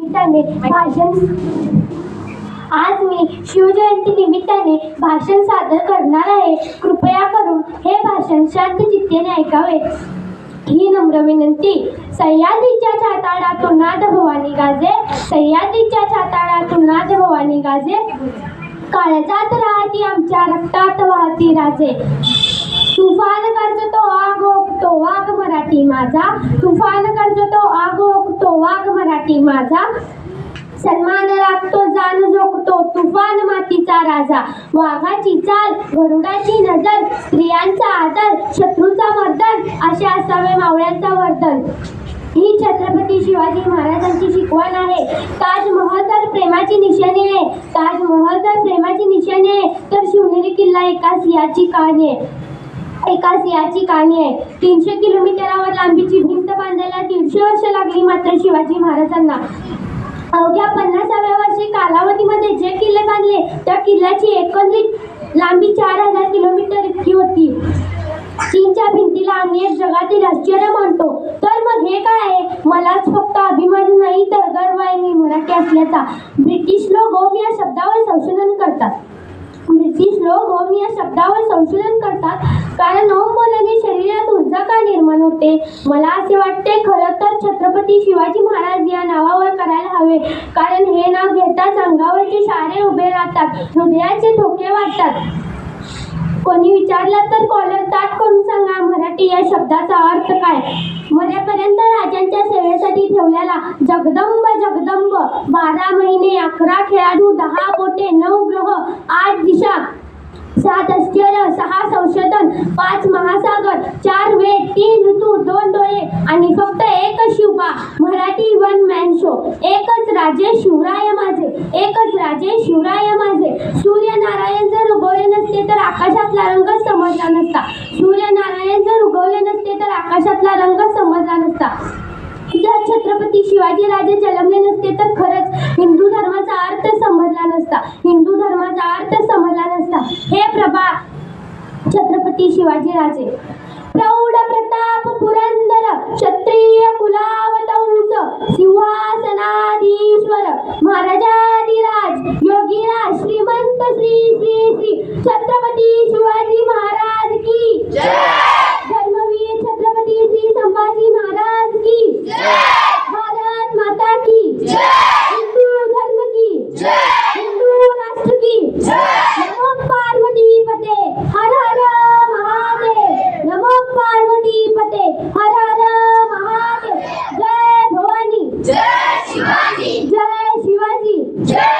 निमित्ताने आज मी शिवजयंती निमित्ताने भाषण सादर करणार आहे. कृपया करून हे भाषण शांत चित्तेने ऐकावे ही नम्र विनंती. सह्याद्रीच्या छाताडातून नाद भवानी गाजे, सह्याद्रीच्या छाताडातून नाद भवानी गाजे, काळजात राहती आमच्या रक्तात वाहती राजे. तुफान करतो आग ओकतो वाघ मराठी माझा, तुफान करतो आग ओकतो वाघ मराठी माझा, सन्मान राखतो जाण जोखतो तुफान मातीचा राजा. वाघाची चाल गरुडाची नजर, स्त्रियांचा आदर शत्रूचा मर्दन, असे असावे मावळ्यांचा वर्दन. ही छत्रपती शिवाजी महाराजांची शिकवण आहे. ताजमहल तर प्रेमाची निशाणी आहे, ताजमहल तर प्रेमाची निशाणी आहे, तर शिवनेरी किल्ला एका सिंहाची कहाणी आहे, एका सिंहाची कहाणी आहे. 300 किलोमीटरावर लांबीची भिंत बांधायला 150 वर्ष लागली. मात्र शिवाजी महाराजांना अवघ्या 50व्या वर्षी कालावधीमध्ये जे किल्ले बांधले त्या किल्ल्याची एकंदरीत लांबी 4000 किलोमीटर इतकी होती. चीनच्या भिंतीला आम्ही एक जगातील आश्चर्य मानतो. तर मग हे काय आहे? मलाच फक्त अभिमान नाही तर गर्व आहे मी मराठी असल्याचा. ब्रिटिश लोक ओम या शब्दावर संशोधन करतात. ब्रिटिश लोक ओम या शब्दावर संशोधन करतात कारण ओम बोलल्याने शरीरात ऊर्जा का निर्माण होते. मला असे वाटते खरं तर छत्रपती शिवाजी महाराज या नावावर करायला हवे. कारण हे नाव घेताच अंगावरचे शारे उभे राहतात, हृदयाचे ठोके वाढतात. कोणी विचारलं तर कॉलर ताट करून सांगा मराठी या शब्दाचा अर्थ काय. मरेपर्यंत राजांच्या सेवेसाठी ठेवलेला जगदंब जगदंब, 12 महिने 11 खेळाडू, 10 बोटे, 9 ग्रह, 8 दिशा, 7 आश्चर्य, 6 संशोधन, 5 महासागर, 4 वेद, 3 ऋतू, 2 डोळे आणि फक्त एकच Shivba. Marathi one man show. एकच राजे शिवराय माझे, एकच राजे शिवराय माझे. सूर्यनारायण जर उगवले नसते तर आकाशातला रंग समजला नसता. सूर्यनारायण जर उगवले नसते तर आकाशातला रंग समजला नसता. जर छत्रपती शिवाजी राजे जन्मले नसते तर खरंच हिंदू धर्माचा अर्थ समजला नसता. हिंदू धर्माचा अर्थ समजला नसता. हे प्रभा छत्रपती शिवाजी राजे. प्रौढ प्रताप पुरंदर, क्षत्रिय कुलावतंस, सिंहासनाधीश्वर, महाराजाधिराज, योगीराज, श्रीमंत श्री श्री श्री छत्रपती शिवाजी महाराज की जय. धर्मवीर छत्रपती श्री संभाजी महाराज की जय. भारत माता की जय. हिंदू धर्म की जय. हिंदू राष्ट्र की जय. नमो पार्वती पते हर हर महादेव. नमो पार्वती पते हर हर महादेव. जय भवानी, जय शिवाजी, जय शिवाजी, जय.